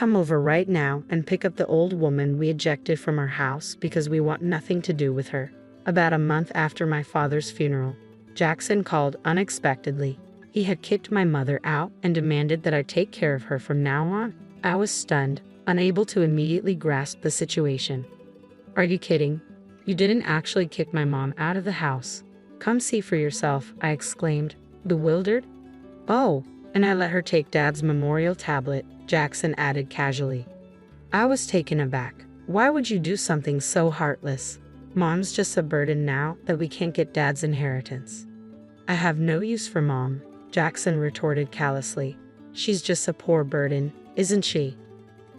come over right now and pick up the old woman we ejected from our house because we want nothing to do with her. About a month after my father's funeral, Jackson called unexpectedly. He had kicked my mother out and demanded that I take care of her from now on. I was stunned, unable to immediately grasp the situation. Are you kidding? You didn't actually kick my mom out of the house. Come see for yourself, I exclaimed, bewildered. Oh, and I let her take Dad's memorial tablet, Jackson added casually. I was taken aback. Why would you do something so heartless? Mom's just a burden now that we can't get Dad's inheritance. I have no use for Mom, Jackson retorted callously. She's just a poor burden, isn't she?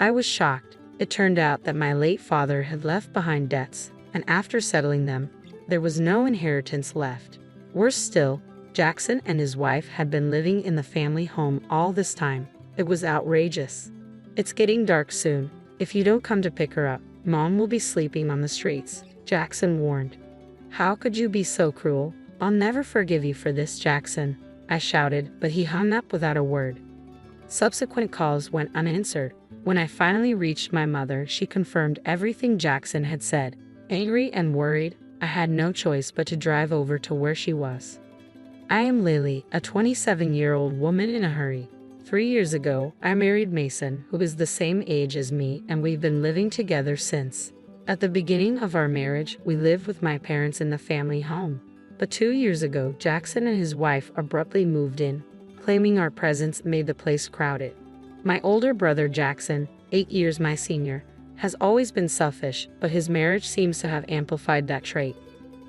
I was shocked. It turned out that my late father had left behind debts, and after settling them, there was no inheritance left. Worse still, Jackson and his wife had been living in the family home all this time. It was outrageous. It's getting dark soon. If you don't come to pick her up, Mom will be sleeping on the streets, Jackson warned. How could you be so cruel? I'll never forgive you for this, Jackson, I shouted, but he hung up without a word. Subsequent calls went unanswered. When I finally reached my mother, she confirmed everything Jackson had said. Angry and worried, I had no choice but to drive over to where she was. I am Lily, a 27-year-old woman in a hurry. 3 years ago, I married Mason, who is the same age as me, and we've been living together since. At the beginning of our marriage, we lived with my parents in the family home. But 2 years ago, Jackson and his wife abruptly moved in, claiming our presence made the place crowded. My older brother Jackson, 8 years my senior, has always been selfish, but his marriage seems to have amplified that trait.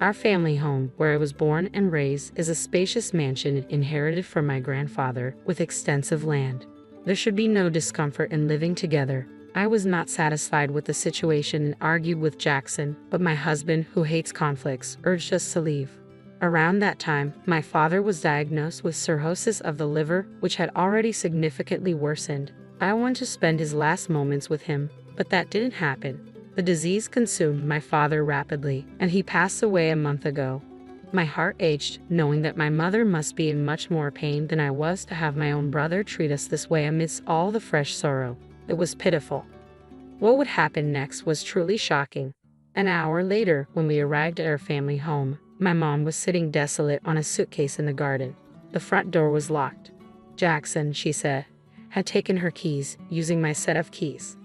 Our family home, where I was born and raised, is a spacious mansion inherited from my grandfather with extensive land. There should be no discomfort in living together. I was not satisfied with the situation and argued with Jackson, but my husband, who hates conflicts, urged us to leave. Around that time, my father was diagnosed with cirrhosis of the liver, which had already significantly worsened. I wanted to spend his last moments with him, but that didn't happen. The disease consumed my father rapidly, and he passed away a month ago. My heart ached, knowing that my mother must be in much more pain than I was to have my own brother treat us this way amidst all the fresh sorrow. It was pitiful. What would happen next was truly shocking. An hour later, when we arrived at our family home, my mom was sitting desolate on a suitcase in the garden. The front door was locked. Jackson, she said, had taken her keys, using my set of keys.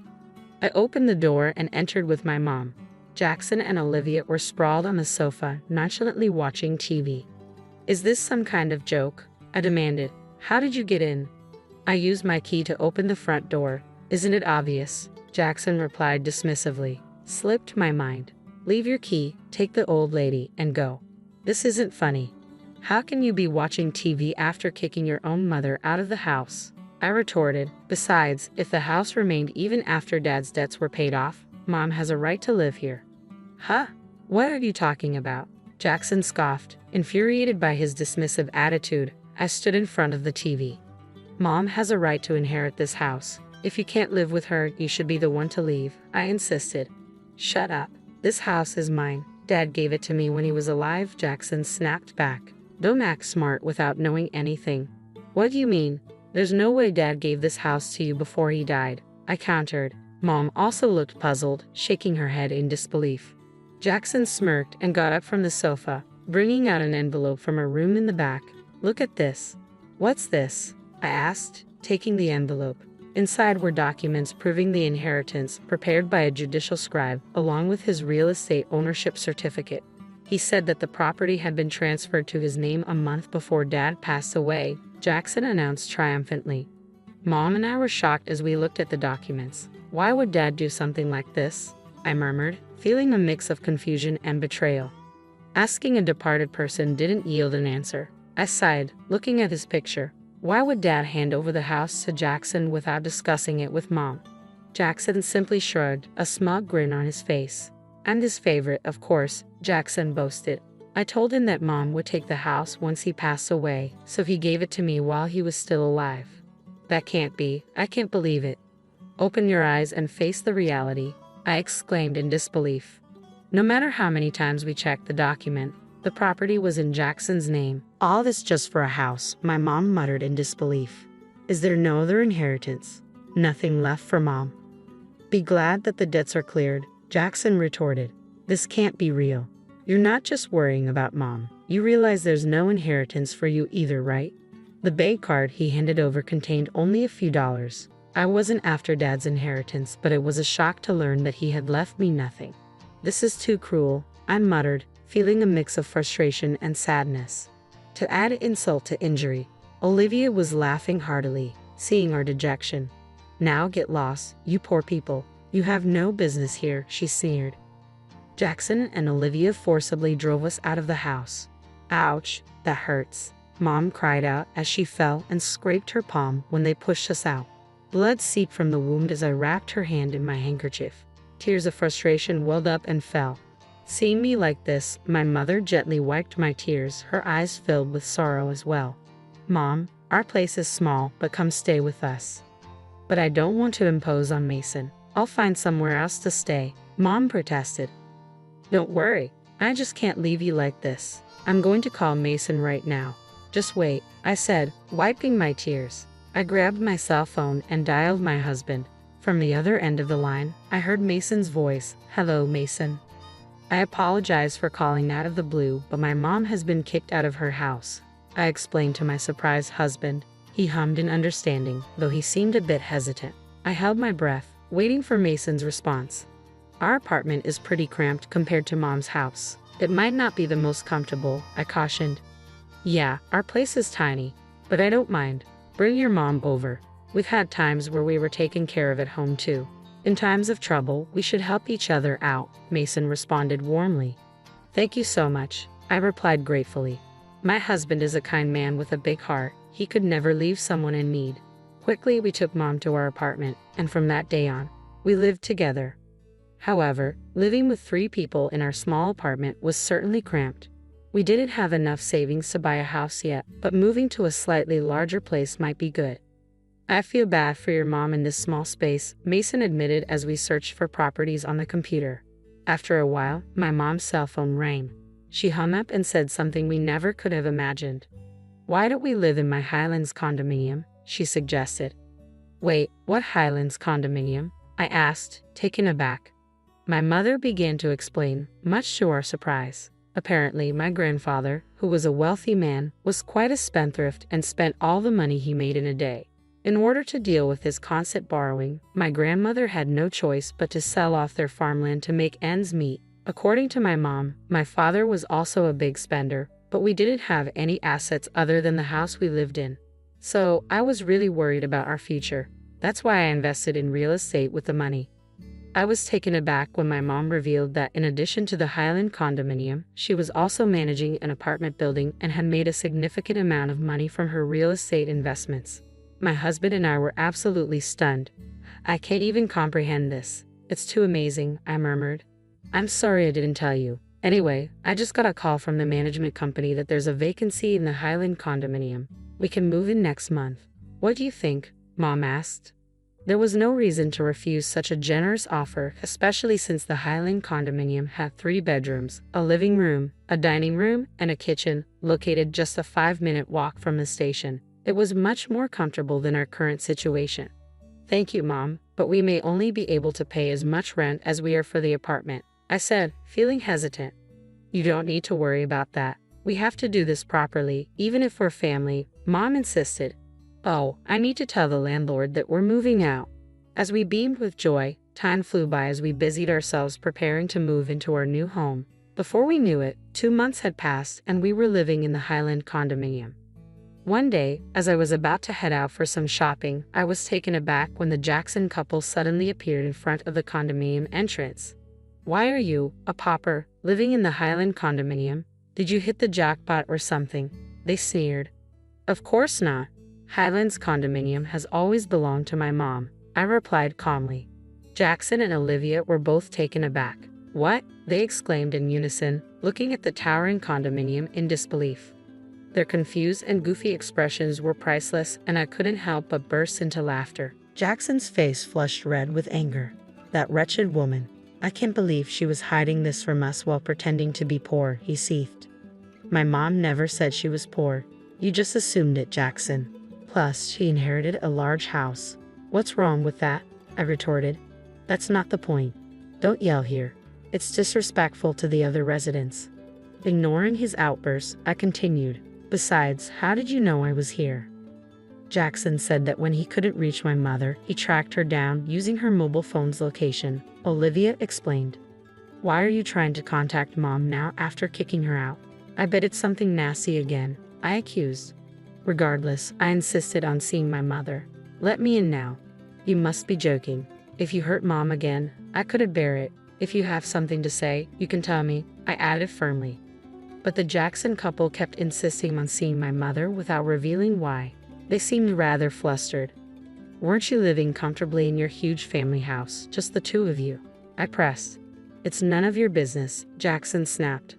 I opened the door and entered with my mom. Jackson and Olivia were sprawled on the sofa, nonchalantly watching TV. Is this some kind of joke? I demanded. How did you get in? I used my key to open the front door. Isn't it obvious? Jackson replied dismissively. Slipped my mind. Leave your key, take the old lady, and go. This isn't funny. How can you be watching TV after kicking your own mother out of the house? I retorted. Besides, if the house remained even after Dad's debts were paid off, Mom has a right to live here. Huh? What are you talking about? Jackson scoffed. Infuriated by his dismissive attitude, I stood in front of the TV. Mom has a right to inherit this house. If you can't live with her, you should be the one to leave, I insisted. Shut up. This house is mine. Dad gave it to me when he was alive, Jackson snapped back. Don't act smart without knowing anything. What do you mean? There's no way Dad gave this house to you before he died, I countered. Mom also looked puzzled, shaking her head in disbelief. Jackson smirked and got up from the sofa, bringing out an envelope from a room in the back. Look at this. What's this? I asked, taking the envelope. Inside were documents proving the inheritance prepared by a judicial scribe, along with his real estate ownership certificate. He said that the property had been transferred to his name a month before Dad passed away, Jackson announced triumphantly. Mom and I were shocked as we looked at the documents. Why would Dad do something like this? I murmured, feeling a mix of confusion and betrayal. Asking a departed person didn't yield an answer. I sighed, looking at his picture. Why would Dad hand over the house to Jackson without discussing it with Mom? Jackson simply shrugged, a smug grin on his face. I'm his favorite, of course, Jackson boasted. I told him that Mom would take the house once he passed away, so he gave it to me while he was still alive. That can't be. I can't believe it. Open your eyes and face the reality, I exclaimed in disbelief. No matter how many times we checked the document, the property was in Jackson's name. All this just for a house, my mom muttered in disbelief. Is there no other inheritance? Nothing left for Mom. Be glad that the debts are cleared, Jackson retorted. This can't be real. You're not just worrying about Mom. You realize there's no inheritance for you either, right? The bank card he handed over contained only a few dollars. I wasn't after Dad's inheritance, but it was a shock to learn that he had left me nothing. This is too cruel, I muttered, feeling a mix of frustration and sadness. To add insult to injury, Olivia was laughing heartily, seeing our dejection. Now get lost, you poor people. You have no business here, she sneered. Jackson and Olivia forcibly drove us out of the house. Ouch, that hurts, Mom cried out as she fell and scraped her palm when they pushed us out. Blood seeped from the wound as I wrapped her hand in my handkerchief. Tears of frustration welled up and fell. Seeing me like this, my mother gently wiped my tears, her eyes filled with sorrow as well. Mom, our place is small, but come stay with us. But I don't want to impose on Mason. I'll find somewhere else to stay, Mom protested. Don't worry, I just can't leave you like this. I'm going to call Mason right now. Just wait, I said, wiping my tears. I grabbed my cell phone and dialed my husband. From the other end of the line, I heard Mason's voice. Hello, Mason. I apologize for calling out of the blue, but my mom has been kicked out of her house, I explained to my surprised husband. He hummed in understanding, though he seemed a bit hesitant. I held my breath, waiting for Mason's response. Our apartment is pretty cramped compared to Mom's house. It might not be the most comfortable, I cautioned. Yeah, our place is tiny, but I don't mind. Bring your mom over. We've had times where we were taken care of at home too. In times of trouble, we should help each other out, Mason responded warmly. Thank you so much, I replied gratefully. My husband is a kind man with a big heart. He could never leave someone in need. Quickly, we took Mom to our apartment, and from that day on, we lived together. However, living with 3 people in our small apartment was certainly cramped. We didn't have enough savings to buy a house yet, but moving to a slightly larger place might be good. I feel bad for your mom in this small space, Mason admitted as we searched for properties on the computer. After a while, my mom's cell phone rang. She hung up and said something we never could have imagined. Why don't we live in my Highlands condominium? She suggested. Wait, what Highlands condominium? I asked, taken aback. My mother began to explain, much to our surprise. Apparently, my grandfather, who was a wealthy man, was quite a spendthrift and spent all the money he made in a day. In order to deal with his constant borrowing, my grandmother had no choice but to sell off their farmland to make ends meet. According to my mom, my father was also a big spender, but we didn't have any assets other than the house we lived in. So, I was really worried about our future. That's why I invested in real estate with the money. I was taken aback when my mom revealed that in addition to the Highland condominium, she was also managing an apartment building and had made a significant amount of money from her real estate investments. My husband and I were absolutely stunned. I can't even comprehend this. It's too amazing, I murmured. I'm sorry I didn't tell you. Anyway, I just got a call from the management company that there's a vacancy in the Highland condominium. We can move in next month. What do you think? Mom asked. There was no reason to refuse such a generous offer, especially since the Highland condominium had 3 bedrooms, a living room, a dining room, and a kitchen, located just a 5-minute walk from the station. It was much more comfortable than our current situation. Thank you, Mom, but we may only be able to pay as much rent as we are for the apartment, I said, feeling hesitant. You don't need to worry about that. We have to do this properly, even if we're family, Mom insisted. Oh, I need to tell the landlord that we're moving out. As we beamed with joy, time flew by as we busied ourselves preparing to move into our new home. Before we knew it, 2 months had passed and we were living in the Highland condominium. One day, as I was about to head out for some shopping, I was taken aback when the Jackson couple suddenly appeared in front of the condominium entrance. Why are you, a pauper, living in the Highland condominium? Did you hit the jackpot or something? They sneered. Of course not. Highlands condominium has always belonged to my mom, I replied calmly. Jackson and Olivia were both taken aback. What? They exclaimed in unison, looking at the towering condominium in disbelief. Their confused and goofy expressions were priceless, and I couldn't help but burst into laughter. Jackson's face flushed red with anger. That wretched woman. I can't believe she was hiding this from us while pretending to be poor, he seethed. My mom never said she was poor. You just assumed it, Jackson. Plus, she inherited a large house. What's wrong with that? I retorted. That's not the point. Don't yell here. It's disrespectful to the other residents. Ignoring his outburst, I continued. Besides, how did you know I was here? Jackson said that when he couldn't reach my mother, he tracked her down using her mobile phone's location. Olivia explained. Why are you trying to contact Mom now after kicking her out? I bet it's something nasty again, I accused. Regardless, I insisted on seeing my mother. Let me in now. You must be joking. If you hurt Mom again, I couldn't bear it. If you have something to say, you can tell me, I added firmly. But the Jackson couple kept insisting on seeing my mother without revealing why. They seemed rather flustered. Weren't you living comfortably in your huge family house, just the two of you? I pressed. It's none of your business, Jackson snapped.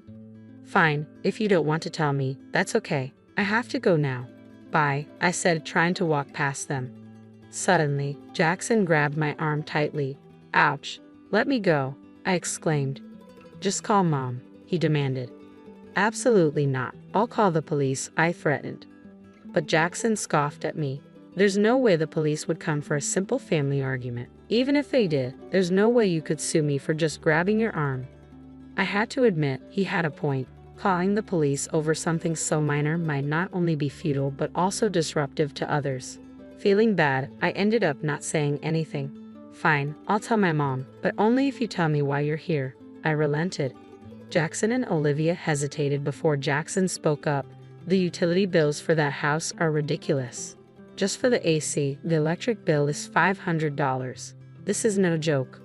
Fine, if you don't want to tell me, that's okay. I have to go now. Bye, I said, trying to walk past them. Suddenly, Jackson grabbed my arm tightly. Ouch. Let me go, I exclaimed. Just call Mom, he demanded. Absolutely not. I'll call the police, I threatened. But Jackson scoffed at me. There's no way the police would come for a simple family argument. Even if they did, there's no way you could sue me for just grabbing your arm. I had to admit, he had a point. Calling the police over something so minor might not only be futile but also disruptive to others. Feeling bad, I ended up not saying anything. Fine, I'll tell my mom, but only if you tell me why you're here. I relented. Jackson and Olivia hesitated before Jackson spoke up. The utility bills for that house are ridiculous. Just for the AC, the electric bill is $500. This is no joke.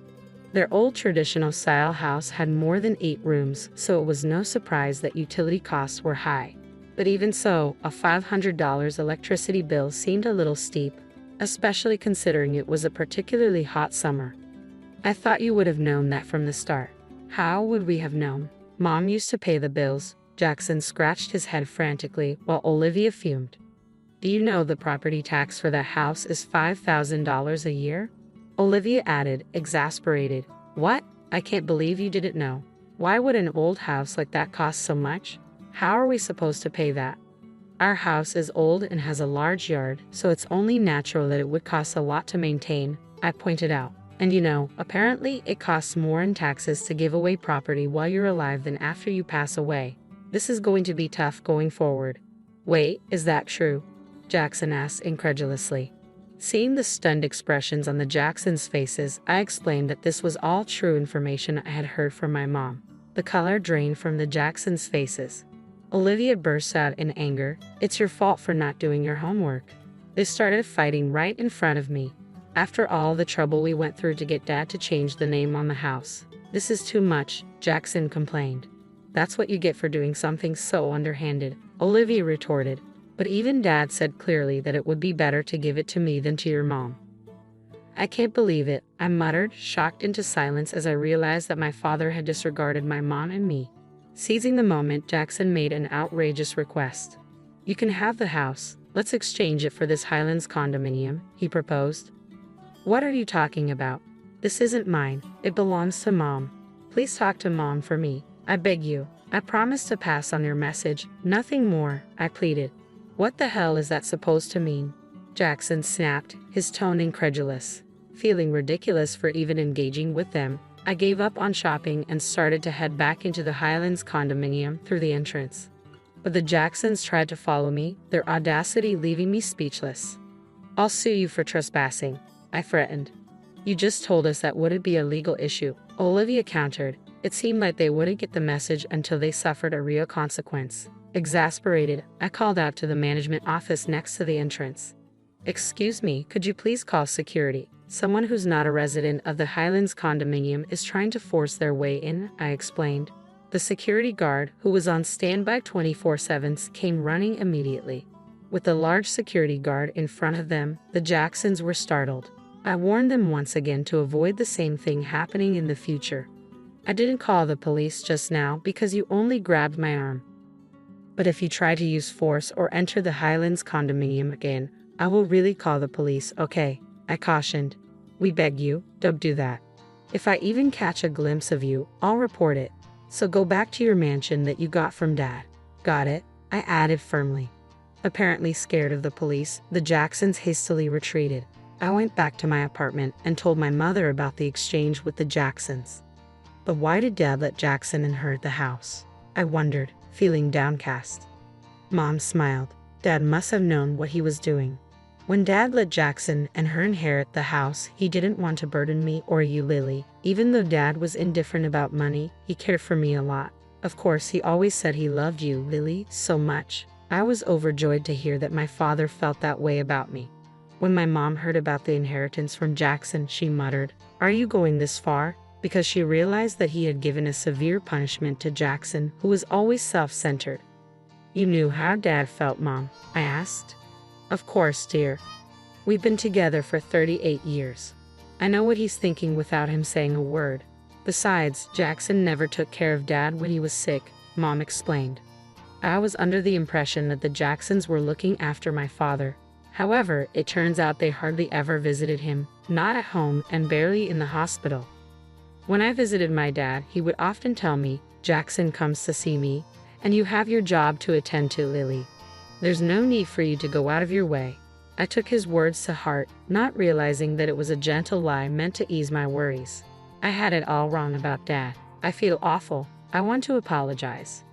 Their old traditional style house had more than 8 rooms, so it was no surprise that utility costs were high. But even so, a $500 electricity bill seemed a little steep, especially considering it was a particularly hot summer. I thought you would have known that from the start. How would we have known? Mom used to pay the bills. Jackson scratched his head frantically while Olivia fumed. Do you know the property tax for that house is $5,000 a year? Olivia added, exasperated. What? I can't believe you didn't know. Why would an old house like that cost so much? How are we supposed to pay that? Our house is old and has a large yard, so it's only natural that it would cost a lot to maintain, I pointed out. And you know, apparently it costs more in taxes to give away property while you're alive than after you pass away. This is going to be tough going forward. Wait, is that true? Jackson asked incredulously. Seeing the stunned expressions on the Jacksons' faces, I explained that this was all true information I had heard from my mom. The color drained from the Jacksons' faces. Olivia burst out in anger. It's your fault for not doing your homework. They started fighting right in front of me. After all the trouble we went through to get Dad to change the name on the house. This is too much, Jackson complained. That's what you get for doing something so underhanded, Olivia retorted. But even Dad said clearly that it would be better to give it to me than to your mom. I can't believe it, I muttered, shocked into silence as I realized that my father had disregarded my mom and me. Seizing the moment, Jackson made an outrageous request. You can have the house. Let's exchange it for this Highlands condominium, he proposed. What are you talking about? This isn't mine. It belongs to Mom. Please talk to Mom for me. I beg you. I promise to pass on your message. Nothing more, I pleaded. What the hell is that supposed to mean? Jackson snapped, his tone incredulous. Feeling ridiculous for even engaging with them, I gave up on shopping and started to head back into the Highlands condominium through the entrance. But the Jacksons tried to follow me, their audacity leaving me speechless. I'll sue you for trespassing, I threatened. You just told us that wouldn't be a legal issue, Olivia countered. It seemed like they wouldn't get the message until they suffered a real consequence. Exasperated, I called out to the management office next to the entrance. Excuse me, could you please call security? Someone who's not a resident of the Highlands condominium is trying to force their way in, I explained. The security guard, who was on standby 24/7, came running immediately. With the large security guard in front of them, the Jacksons were startled. I warned them once again to avoid the same thing happening in the future. I didn't call the police just now because you only grabbed my arm. But if you try to use force or enter the Highlands condominium again, I will really call the police, okay? I cautioned. We beg you, don't do that. If I even catch a glimpse of you, I'll report it. So go back to your mansion that you got from Dad. Got it? I added firmly. Apparently scared of the police, the Jacksons hastily retreated. I went back to my apartment and told my mother about the exchange with the Jacksons. But why did Dad let Jackson inherit the house? I wondered, feeling downcast. Mom smiled. Dad must have known what he was doing. When Dad let Jackson and her inherit the house, he didn't want to burden me or you, Lily. Even though Dad was indifferent about money, he cared for me a lot. Of course, he always said he loved you, Lily, so much. I was overjoyed to hear that my father felt that way about me. When my mom heard about the inheritance from Jackson, she muttered, "Are you going this far?" Because she realized that he had given a severe punishment to Jackson, who was always self-centered. "You knew how Dad felt, Mom?" I asked. "Of course, dear. We've been together for 38 years. I know what he's thinking without him saying a word. Besides, Jackson never took care of Dad when he was sick," Mom explained. I was under the impression that the Jacksons were looking after my father. However, it turns out they hardly ever visited him, not at home and barely in the hospital. When I visited my dad, he would often tell me, "Jackson comes to see me, and you have your job to attend to, Lily. There's no need for you to go out of your way." I took his words to heart, not realizing that it was a gentle lie meant to ease my worries. I had it all wrong about Dad. I feel awful. I want to apologize.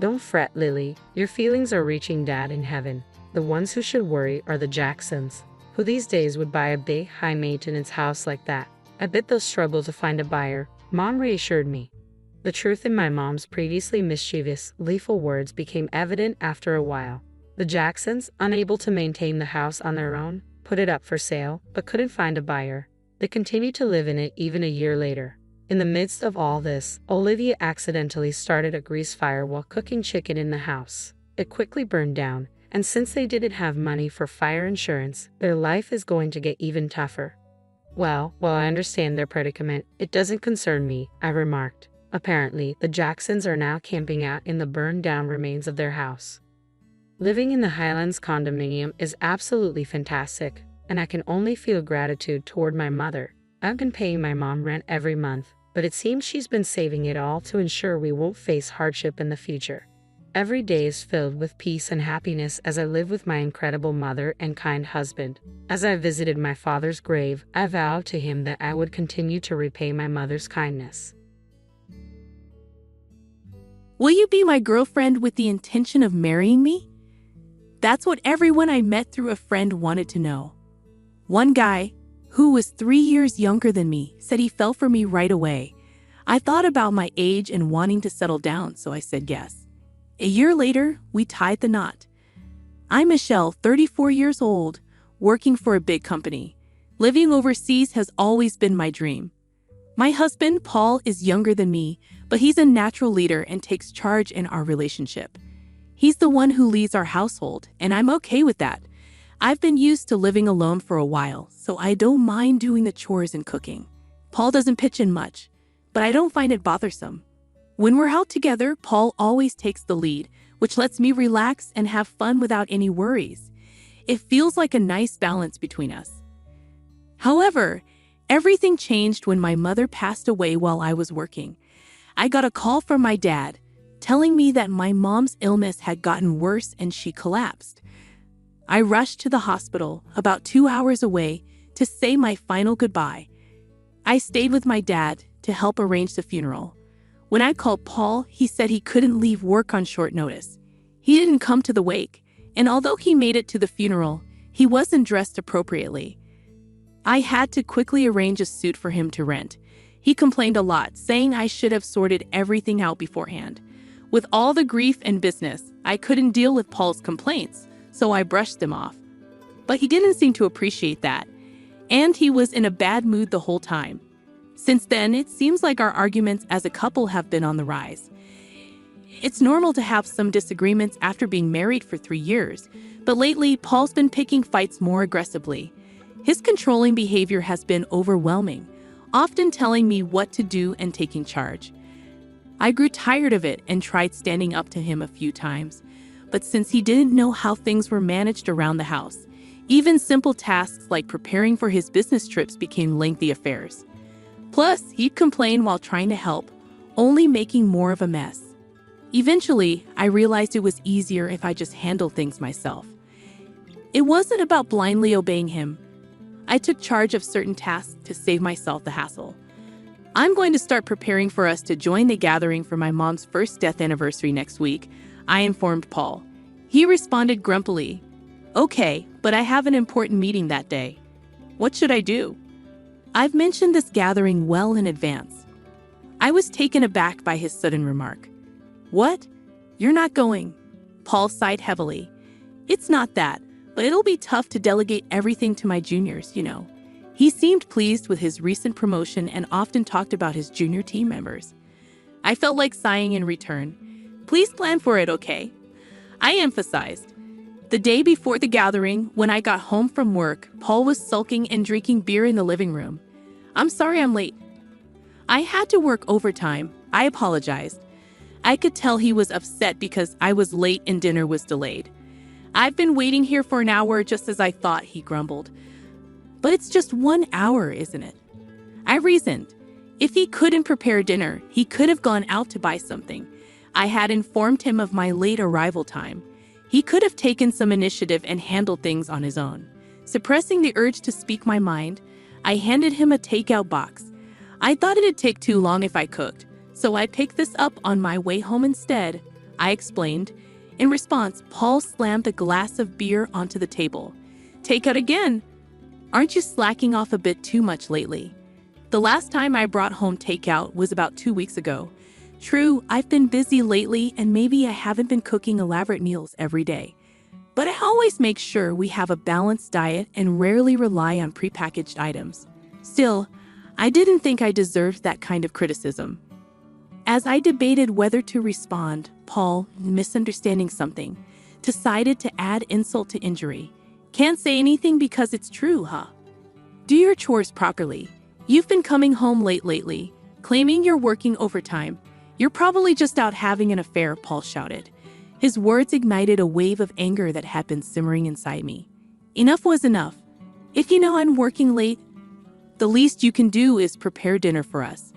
"Don't fret, Lily. Your feelings are reaching Dad in heaven. The ones who should worry are the Jacksons, who these days would buy a big, high-maintenance house like that. I bet they'll struggle to find a buyer," Mom reassured me. The truth in my mom's previously mischievous, lethal words became evident after a while. The Jacksons, unable to maintain the house on their own, put it up for sale, but couldn't find a buyer. They continued to live in it even a year later. In the midst of all this, Olivia accidentally started a grease fire while cooking chicken in the house. It quickly burned down, and since they didn't have money for fire insurance, their life is going to get even tougher. "Well, while I understand their predicament, it doesn't concern me," I remarked. Apparently, the Jacksons are now camping out in the burned-down remains of their house. Living in the Highlands condominium is absolutely fantastic, and I can only feel gratitude toward my mother. I've been paying my mom rent every month, but it seems she's been saving it all to ensure we won't face hardship in the future. Every day is filled with peace and happiness as I live with my incredible mother and kind husband. As I visited my father's grave, I vowed to him that I would continue to repay my mother's kindness. Will you be my girlfriend with the intention of marrying me? That's what everyone I met through a friend wanted to know. One guy, who was 3 years younger than me, said he fell for me right away. I thought about my age and wanting to settle down, so I said yes. A year later, we tied the knot. I'm Michelle, 34 years old, working for a big company. Living overseas has always been my dream. My husband, Paul, is younger than me, but he's a natural leader and takes charge in our relationship. He's the one who leads our household, and I'm okay with that. I've been used to living alone for a while, so I don't mind doing the chores and cooking. Paul doesn't pitch in much, but I don't find it bothersome. When we're out together, Paul always takes the lead, which lets me relax and have fun without any worries. It feels like a nice balance between us. However, everything changed when my mother passed away while I was working. I got a call from my dad, telling me that my mom's illness had gotten worse and she collapsed. I rushed to the hospital, about 2 hours away, to say my final goodbye. I stayed with my dad to help arrange the funeral. When I called Paul, he said he couldn't leave work on short notice. He didn't come to the wake, and although he made it to the funeral, he wasn't dressed appropriately. I had to quickly arrange a suit for him to rent. He complained a lot, saying I should have sorted everything out beforehand. With all the grief and business, I couldn't deal with Paul's complaints, so I brushed them off. But he didn't seem to appreciate that, and he was in a bad mood the whole time. Since then, it seems like our arguments as a couple have been on the rise. It's normal to have some disagreements after being married for 3 years, but lately, Paul's been picking fights more aggressively. His controlling behavior has been overwhelming, often telling me what to do and taking charge. I grew tired of it and tried standing up to him a few times, but since he didn't know how things were managed around the house, even simple tasks like preparing for his business trips became lengthy affairs. Plus, he'd complain while trying to help, only making more of a mess. Eventually, I realized it was easier if I just handled things myself. It wasn't about blindly obeying him. I took charge of certain tasks to save myself the hassle. I'm going to start preparing for us to join the gathering for my mom's first death anniversary next week, I informed Paul. He responded grumpily, "Okay, but I have an important meeting that day. What should I do?" I've mentioned this gathering well in advance. I was taken aback by his sudden remark. "What? You're not going?" Paul sighed heavily. "It's not that, but it'll be tough to delegate everything to my juniors, you know." He seemed pleased with his recent promotion and often talked about his junior team members. I felt like sighing in return. "Please plan for it, okay?" I emphasized. The day before the gathering, when I got home from work, Paul was sulking and drinking beer in the living room. "I'm sorry I'm late." I had to work overtime. I apologized. I could tell he was upset because I was late and dinner was delayed. "I've been waiting here for an hour just as I thought," he grumbled. "But it's just 1 hour, isn't it?" I reasoned. If he couldn't prepare dinner, he could have gone out to buy something. I had informed him of my late arrival time. He could have taken some initiative and handled things on his own. Suppressing the urge to speak my mind, I handed him a takeout box. I thought it'd take too long if I cooked, so I picked this up on my way home instead, I explained. In response, Paul slammed a glass of beer onto the table. "Takeout again? Aren't you slacking off a bit too much lately?" The last time I brought home takeout was about 2 weeks ago. True, I've been busy lately and maybe I haven't been cooking elaborate meals every day. But I always make sure we have a balanced diet and rarely rely on prepackaged items. Still, I didn't think I deserved that kind of criticism. As I debated whether to respond, Paul, misunderstanding something, decided to add insult to injury. "Can't say anything because it's true, huh? Do your chores properly. You've been coming home late lately, claiming you're working overtime. You're probably just out having an affair," Paul shouted. His words ignited a wave of anger that had been simmering inside me. Enough was enough. If you know I'm working late, the least you can do is prepare dinner for us.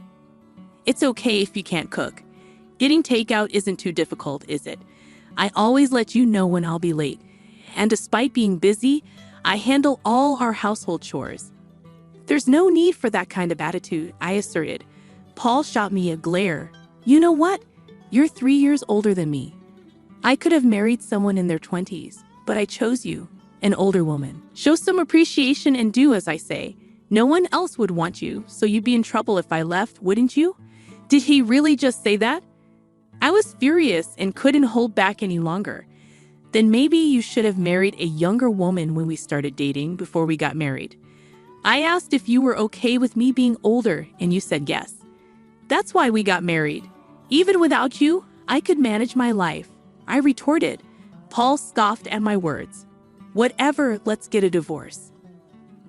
It's okay if you can't cook. Getting takeout isn't too difficult, is it? I always let you know when I'll be late. And despite being busy, I handle all our household chores. "There's no need for that kind of attitude," I asserted. Paul shot me a glare. "You know what? You're 3 years older than me. I could have married someone in their 20s, but I chose you, an older woman. Show some appreciation and do as I say. No one else would want you, so you'd be in trouble if I left, wouldn't you?" Did he really just say that? I was furious and couldn't hold back any longer. "Then maybe you should have married a younger woman when we started dating before we got married. I asked if you were okay with me being older, and you said yes. That's why we got married. Even without you, I could manage my life," I retorted. Paul scoffed at my words. "Whatever, let's get a divorce."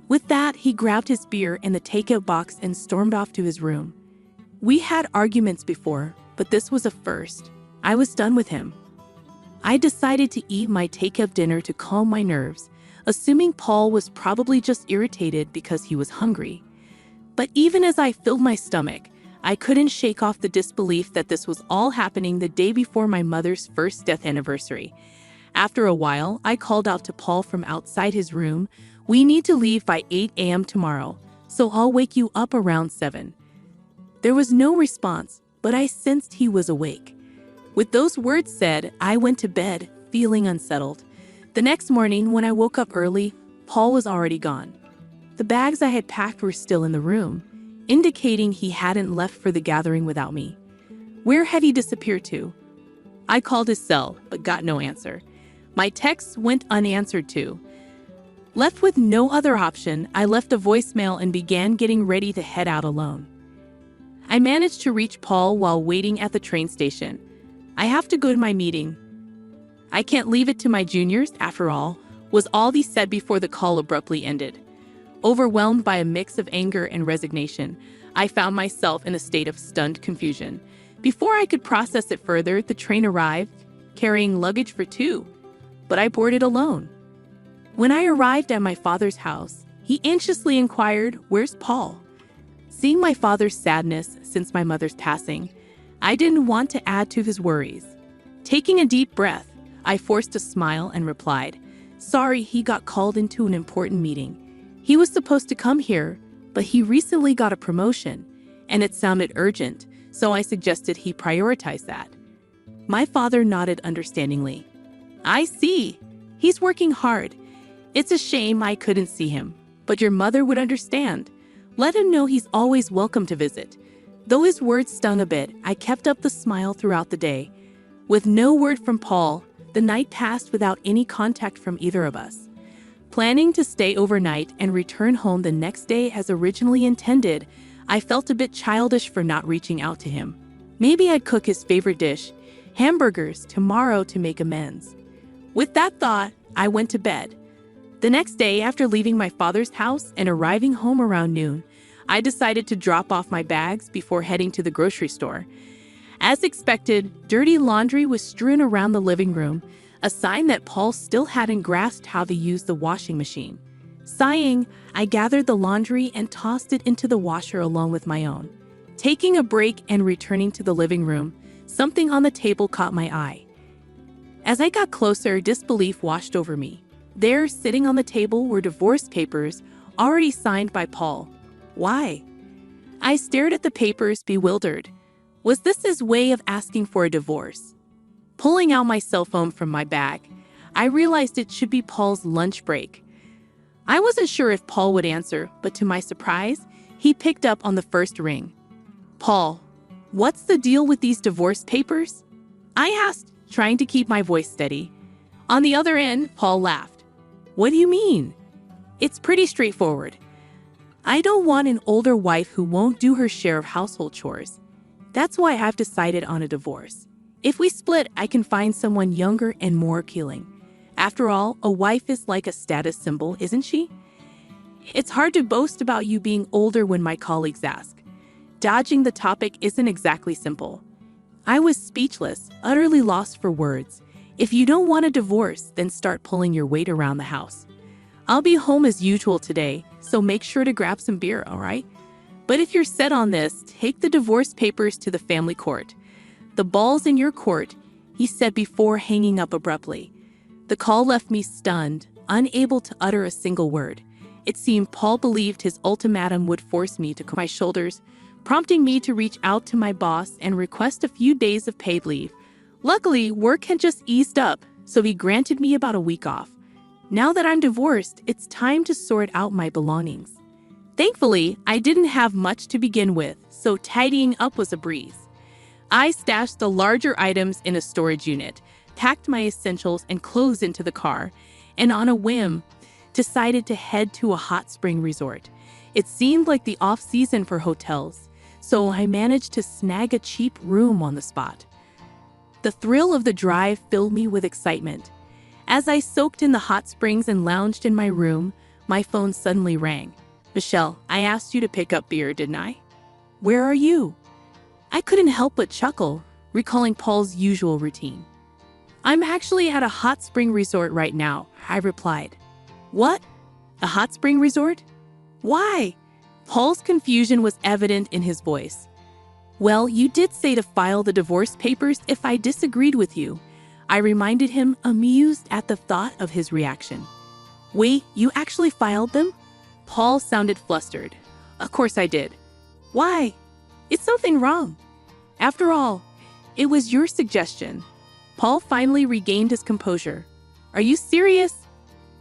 With that, he grabbed his beer and the takeout box and stormed off to his room. We had arguments before, but this was a first. I was done with him. I decided to eat my takeout dinner to calm my nerves, assuming Paul was probably just irritated because he was hungry. But even as I filled my stomach, I couldn't shake off the disbelief that this was all happening the day before my mother's first death anniversary. After a while, I called out to Paul from outside his room, "We need to leave by 8 a.m. tomorrow, so I'll wake you up around 7. There was no response, but I sensed he was awake. With those words said, I went to bed, feeling unsettled. The next morning, when I woke up early, Paul was already gone. The bags I had packed were still in the room, indicating he hadn't left for the gathering without me. Where had he disappeared to? I called his cell, but got no answer. My texts went unanswered too. Left with no other option, I left a voicemail and began getting ready to head out alone. I managed to reach Paul while waiting at the train station. "I have to go to my meeting. I can't leave it to my juniors, after all," was all he said before the call abruptly ended. Overwhelmed by a mix of anger and resignation, I found myself in a state of stunned confusion. Before I could process it further, the train arrived, carrying luggage for 2, but I boarded alone. When I arrived at my father's house, he anxiously inquired, "Where's Paul?" Seeing my father's sadness since my mother's passing, I didn't want to add to his worries. Taking a deep breath, I forced a smile and replied, "Sorry, he got called into an important meeting. He was supposed to come here, but he recently got a promotion, and it sounded urgent, so I suggested he prioritize that. My father nodded understandingly. I see. He's working hard. It's a shame I couldn't see him, but your mother would understand. Let him know he's always welcome to visit. Though his words stung a bit, I kept up the smile throughout the day. With no word from Paul, the night passed without any contact from either of us. Planning to stay overnight and return home the next day as originally intended, I felt a bit childish for not reaching out to him. Maybe I'd cook his favorite dish, hamburgers, tomorrow to make amends. With that thought, I went to bed. The next day, after leaving my father's house and arriving home around noon, I decided to drop off my bags before heading to the grocery store. As expected, dirty laundry was strewn around the living room, a sign that Paul still hadn't grasped how to use the washing machine. Sighing, I gathered the laundry and tossed it into the washer along with my own. Taking a break and returning to the living room, something on the table caught my eye. As I got closer, disbelief washed over me. There, sitting on the table, were divorce papers, already signed by Paul. Why? I stared at the papers, bewildered. Was this his way of asking for a divorce? Pulling out my cell phone from my bag, I realized it should be Paul's lunch break. I wasn't sure if Paul would answer, but to my surprise, he picked up on the first ring. Paul, what's the deal with these divorce papers? I asked, trying to keep my voice steady. On the other end, Paul laughed. What do you mean? It's pretty straightforward. I don't want an older wife who won't do her share of household chores. That's why I've decided on a divorce. If we split, I can find someone younger and more appealing. After all, a wife is like a status symbol, isn't she? It's hard to boast about you being older when my colleagues ask. Dodging the topic isn't exactly simple. I was speechless, utterly lost for words. If you don't want a divorce, then start pulling your weight around the house. I'll be home as usual today, so make sure to grab some beer, all right? But if you're set on this, take the divorce papers to the family court. The ball's in your court, he said before hanging up abruptly. The call left me stunned, unable to utter a single word. It seemed Paul believed his ultimatum would force me to my shoulders, prompting me to reach out to my boss and request a few days of paid leave. Luckily, work had just eased up, so he granted me about a week off. Now that I'm divorced, it's time to sort out my belongings. Thankfully, I didn't have much to begin with, so tidying up was a breeze. I stashed the larger items in a storage unit, packed my essentials and clothes into the car, and on a whim, decided to head to a hot spring resort. It seemed like the off-season for hotels, so I managed to snag a cheap room on the spot. The thrill of the drive filled me with excitement. As I soaked in the hot springs and lounged in my room, my phone suddenly rang. Michelle, I asked you to pick up beer, didn't I? Where are you? I couldn't help but chuckle, recalling Paul's usual routine. I'm actually at a hot spring resort right now, I replied. What? A hot spring resort? Why? Paul's confusion was evident in his voice. Well, you did say to file the divorce papers if I disagreed with you. I reminded him, amused at the thought of his reaction. Wait, you actually filed them? Paul sounded flustered. Of course I did. Why? Is something wrong? After all, it was your suggestion. Paul finally regained his composure. Are you serious?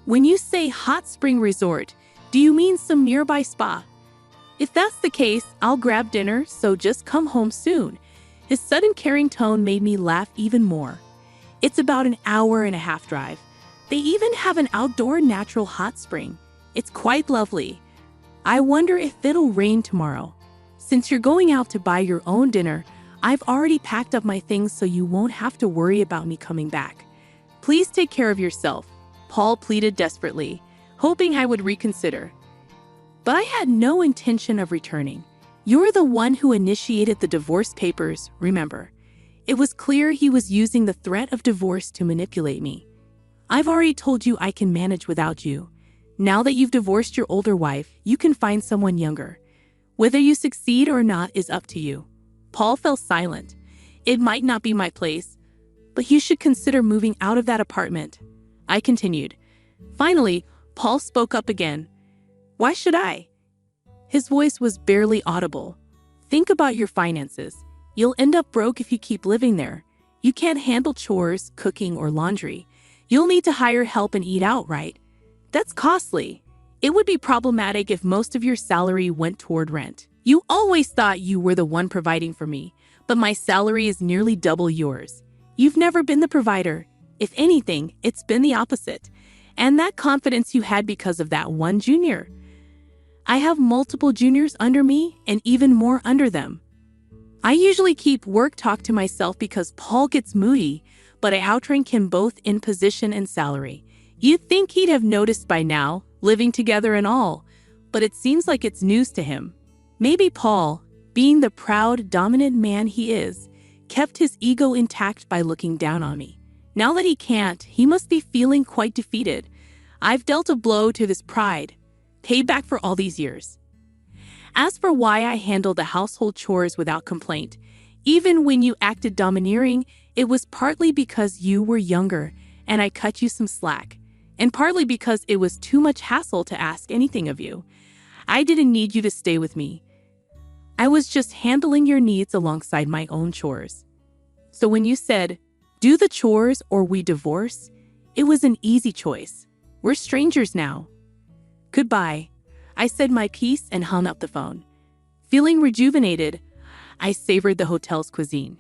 When you say hot spring resort, do you mean some nearby spa? If that's the case, I'll grab dinner, so just come home soon. His sudden caring tone made me laugh even more. It's about an hour-and-a-half drive. They even have an outdoor natural hot spring. It's quite lovely. I wonder if it'll rain tomorrow. Since you're going out to buy your own dinner, I've already packed up my things so you won't have to worry about me coming back. Please take care of yourself, Paul pleaded desperately, hoping I would reconsider. But I had no intention of returning. You're the one who initiated the divorce papers, remember. It was clear he was using the threat of divorce to manipulate me. I've already told you I can manage without you. Now that you've divorced your older wife, you can find someone younger. Whether you succeed or not is up to you. Paul fell silent. It might not be my place, but you should consider moving out of that apartment. I continued. Finally, Paul spoke up again. Why should I? His voice was barely audible. Think about your finances. You'll end up broke if you keep living there. You can't handle chores, cooking, or laundry. You'll need to hire help and eat out, right? That's costly. It would be problematic if most of your salary went toward rent. You always thought you were the one providing for me, but my salary is nearly double yours. You've never been the provider. If anything, it's been the opposite. And that confidence you had because of that one junior. I have multiple juniors under me and even more under them. I usually keep work talk to myself because Paul gets moody, but I outrank him both in position and salary. You'd think he'd have noticed by now, living together and all, but it seems like it's news to him. Maybe Paul, being the proud, dominant man he is, kept his ego intact by looking down on me. Now that he can't, he must be feeling quite defeated. I've dealt a blow to his pride. Payback for all these years. As for why I handled the household chores without complaint, even when you acted domineering, it was partly because you were younger and I cut you some slack, and partly because it was too much hassle to ask anything of you. I didn't need you to stay with me. I was just handling your needs alongside my own chores. So when you said, do the chores or we divorce, it was an easy choice. We're strangers now. Goodbye. I said my piece and hung up the phone. Feeling rejuvenated, I savored the hotel's cuisine.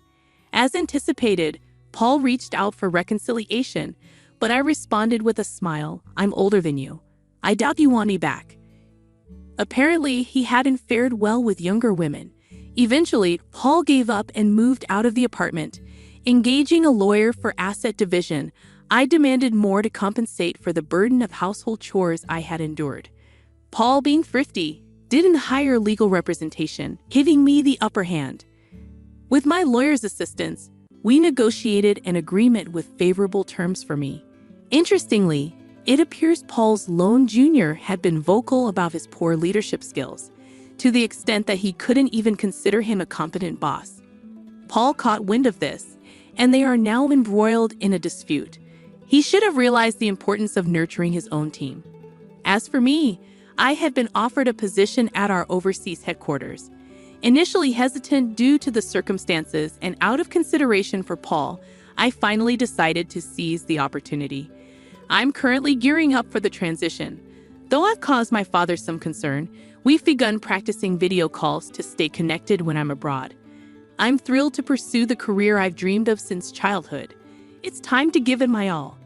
As anticipated, Paul reached out for reconciliation, but I responded with a smile. I'm older than you. I doubt you want me back. Apparently, he hadn't fared well with younger women. Eventually, Paul gave up and moved out of the apartment. Engaging a lawyer for asset division, I demanded more to compensate for the burden of household chores I had endured. Paul, being thrifty, didn't hire legal representation, giving me the upper hand. With my lawyer's assistance, we negotiated an agreement with favorable terms for me. Interestingly, it appears Paul's lone junior had been vocal about his poor leadership skills, to the extent that he couldn't even consider him a competent boss. Paul caught wind of this, and they are now embroiled in a dispute. He should have realized the importance of nurturing his own team. As for me, I had been offered a position at our overseas headquarters. Initially hesitant due to the circumstances and out of consideration for Paul, I finally decided to seize the opportunity. I'm currently gearing up for the transition. Though I've caused my father some concern, we've begun practicing video calls to stay connected when I'm abroad. I'm thrilled to pursue the career I've dreamed of since childhood. It's time to give it my all.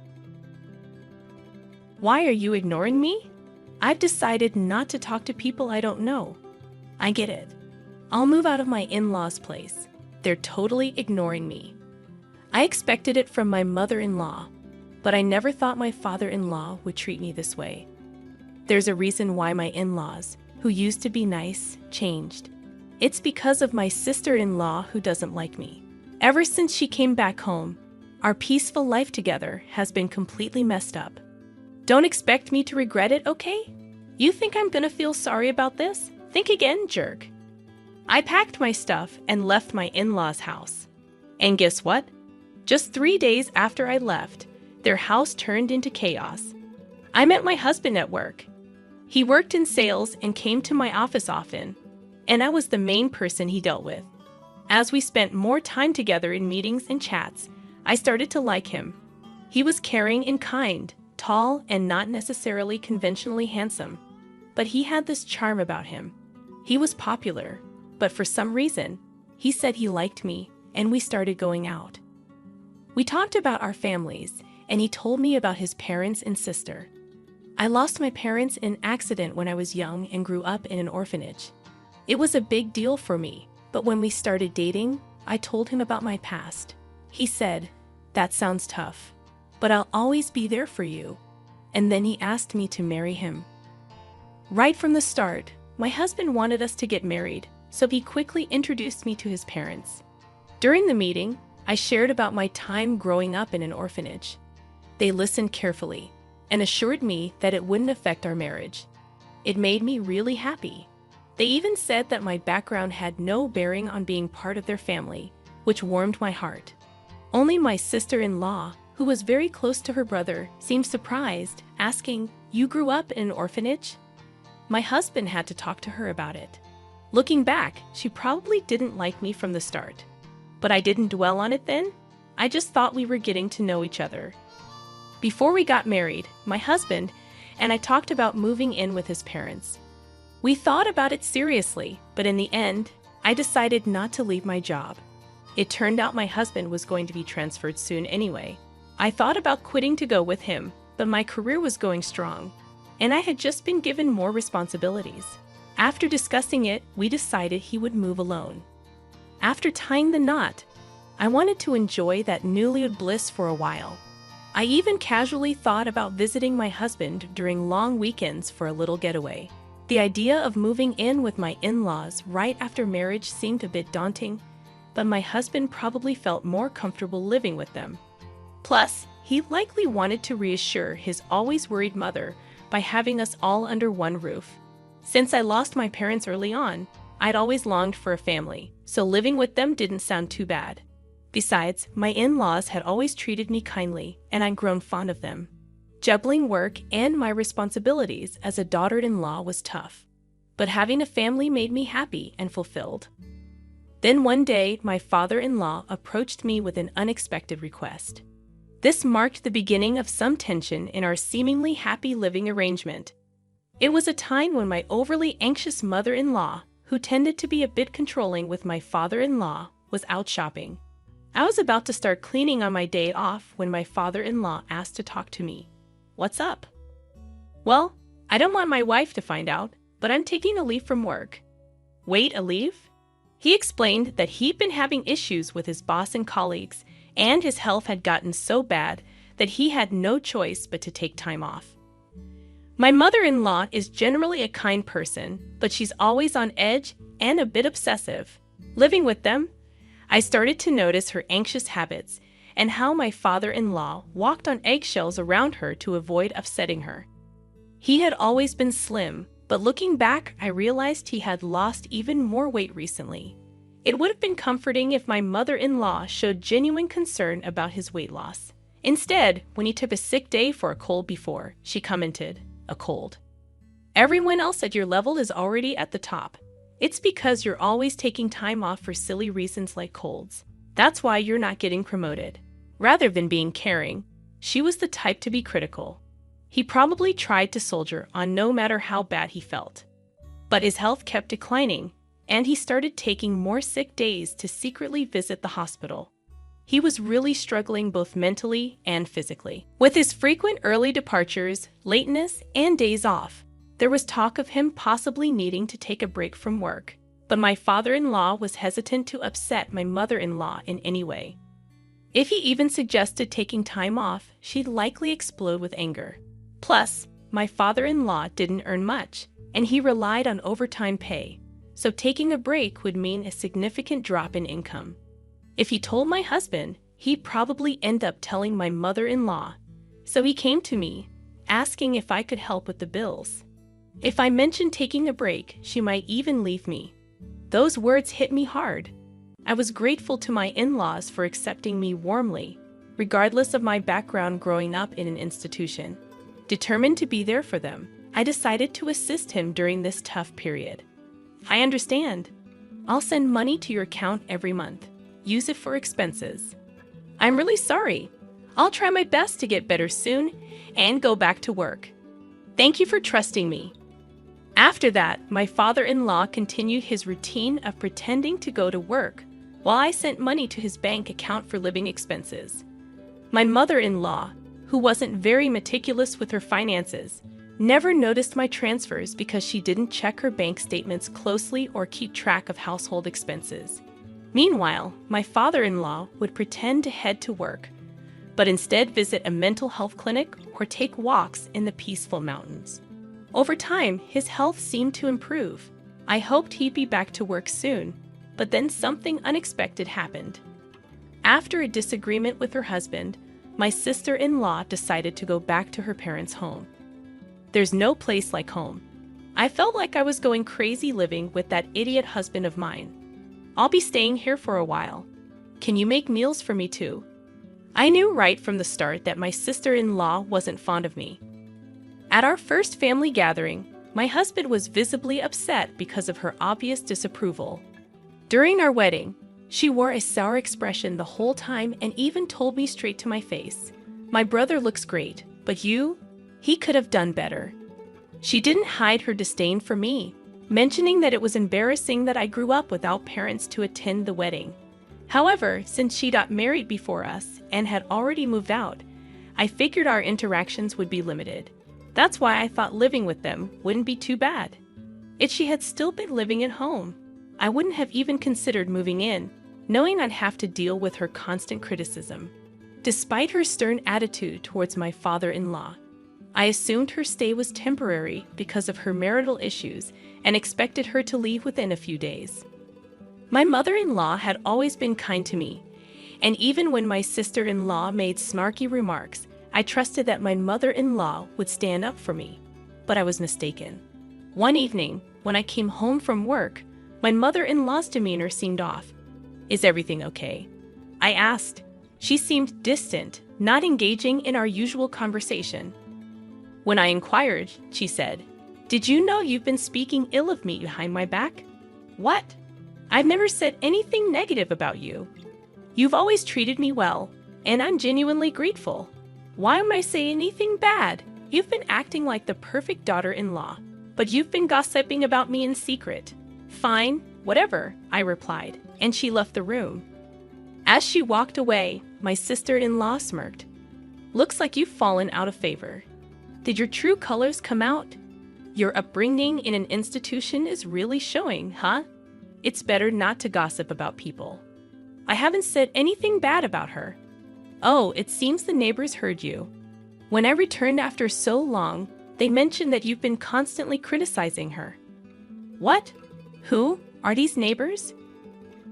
Why are you ignoring me? I've decided not to talk to people I don't know. I get it. I'll move out of my in-laws' place. They're totally ignoring me. I expected it from my mother-in-law, but I never thought my father-in-law would treat me this way. There's a reason why my in-laws, who used to be nice, changed. It's because of my sister-in-law who doesn't like me. Ever since she came back home, our peaceful life together has been completely messed up. Don't expect me to regret it, okay? You think I'm gonna feel sorry about this? Think again, jerk. I packed my stuff and left my in-laws' house. And guess what? Just 3 days after I left, their house turned into chaos. I met my husband at work. He worked in sales and came to my office often, and I was the main person he dealt with. As we spent more time together in meetings and chats, I started to like him. He was caring and kind, tall and not necessarily conventionally handsome, but he had this charm about him. He was popular, but for some reason, he said he liked me, and we started going out. We talked about our families, and he told me about his parents and sister. I lost my parents in an accident when I was young and grew up in an orphanage. It was a big deal for me, but when we started dating, I told him about my past. He said, "That sounds tough, but I'll always be there for you." And then he asked me to marry him. Right from the start, my husband wanted us to get married, so he quickly introduced me to his parents. During the meeting, I shared about my time growing up in an orphanage. They listened carefully and assured me that it wouldn't affect our marriage. It made me really happy. They even said that my background had no bearing on being part of their family, which warmed my heart. Only my sister-in-law, who was very close to her brother, seemed surprised, asking, "You grew up in an orphanage?" My husband had to talk to her about it. Looking back, she probably didn't like me from the start. But I didn't dwell on it then. I just thought we were getting to know each other. Before we got married, my husband and I talked about moving in with his parents. We thought about it seriously, but in the end, I decided not to leave my job. It turned out my husband was going to be transferred soon anyway. I thought about quitting to go with him, but my career was going strong, and I had just been given more responsibilities. After discussing it, we decided he would move alone. After tying the knot, I wanted to enjoy that newlywed bliss for a while. I even casually thought about visiting my husband during long weekends for a little getaway. The idea of moving in with my in-laws right after marriage seemed a bit daunting, but my husband probably felt more comfortable living with them. Plus, he likely wanted to reassure his always worried mother by having us all under one roof. Since I lost my parents early on, I'd always longed for a family, so living with them didn't sound too bad. Besides, my in-laws had always treated me kindly, and I'd grown fond of them. Juggling work and my responsibilities as a daughter-in-law was tough, but having a family made me happy and fulfilled. Then one day, my father-in-law approached me with an unexpected request. This marked the beginning of some tension in our seemingly happy living arrangement. It was a time when my overly anxious mother-in-law, who tended to be a bit controlling with my father-in-law, was out shopping. I was about to start cleaning on my day off when my father-in-law asked to talk to me. "What's up?" "Well, I don't want my wife to find out, but I'm taking a leave from work." "Wait, a leave?" He explained that he'd been having issues with his boss and colleagues, and his health had gotten so bad that he had no choice but to take time off. My mother-in-law is generally a kind person, but she's always on edge and a bit obsessive. Living with them, I started to notice her anxious habits and how my father-in-law walked on eggshells around her to avoid upsetting her. He had always been slim, but looking back, I realized he had lost even more weight recently. It would have been comforting if my mother-in-law showed genuine concern about his weight loss. Instead, when he took a sick day for a cold before, she commented, "A cold? Everyone else at your level is already at the top. It's because you're always taking time off for silly reasons like colds. That's why you're not getting promoted." Rather than being caring, she was the type to be critical. He probably tried to soldier on no matter how bad he felt. But his health kept declining, and he started taking more sick days to secretly visit the hospital. He was really struggling both mentally and physically. With his frequent early departures, lateness, and days off, there was talk of him possibly needing to take a break from work. But my father-in-law was hesitant to upset my mother-in-law in any way. If he even suggested taking time off, she'd likely explode with anger. Plus, my father-in-law didn't earn much, and he relied on overtime pay, so taking a break would mean a significant drop in income. If he told my husband, he'd probably end up telling my mother-in-law, so he came to me, asking if I could help with the bills. If I mentioned taking a break, she might even leave me. Those words hit me hard. I was grateful to my in-laws for accepting me warmly, regardless of my background growing up in an institution. Determined to be there for them, I decided to assist him during this tough period. "I understand. I'll send money to your account every month. Use it for expenses." "I'm really sorry. I'll try my best to get better soon and go back to work. Thank you for trusting me." After that, my father-in-law continued his routine of pretending to go to work while I sent money to his bank account for living expenses. My mother-in-law, who wasn't very meticulous with her finances, never noticed my transfers because she didn't check her bank statements closely or keep track of household expenses. Meanwhile, my father-in-law would pretend to head to work, but instead visit a mental health clinic or take walks in the peaceful mountains. Over time, his health seemed to improve. I hoped he'd be back to work soon, but then something unexpected happened. After a disagreement with her husband, my sister-in-law decided to go back to her parents' home. There's no place like home. I felt like I was going crazy living with that idiot husband of mine. "I'll be staying here for a while. Can you make meals for me too?" I knew right from the start that my sister-in-law wasn't fond of me. At our first family gathering, My husband was visibly upset because of her obvious disapproval. During our wedding, she wore a sour expression the whole time and even told me straight to my face, "My brother looks great, but you? He could have done better." She didn't hide her disdain for me, mentioning that it was embarrassing that I grew up without parents to attend the wedding. However, since she got married before us and had already moved out, I figured our interactions would be limited. That's why I thought living with them wouldn't be too bad. If she had still been living at home, I wouldn't have even considered moving in, knowing I'd have to deal with her constant criticism. Despite her stern attitude towards my father-in-law, I assumed her stay was temporary because of her marital issues and expected her to leave within a few days. My mother-in-law had always been kind to me, and even when my sister-in-law made snarky remarks, I trusted that my mother-in-law would stand up for me. But I was mistaken. One evening, when I came home from work, my mother-in-law's demeanor seemed off. "Is everything okay?" I asked. She seemed distant, not engaging in our usual conversation. When I inquired, she said, "Did you know you've been speaking ill of me behind my back?" "What? I've never said anything negative about you. You've always treated me well, and I'm genuinely grateful. Why am I saying anything bad? You've been acting like the perfect daughter-in-law, but you've been gossiping about me in secret." "Fine, whatever," I replied, and she left the room. As she walked away, my sister-in-law smirked. "Looks like you've fallen out of favor. Did your true colors come out? Your upbringing in an institution is really showing, huh? It's better not to gossip about people." "I haven't said anything bad about her." "Oh, it seems the neighbors heard you. When I returned after so long, they mentioned that you've been constantly criticizing her." "What? Who? Are these neighbors?"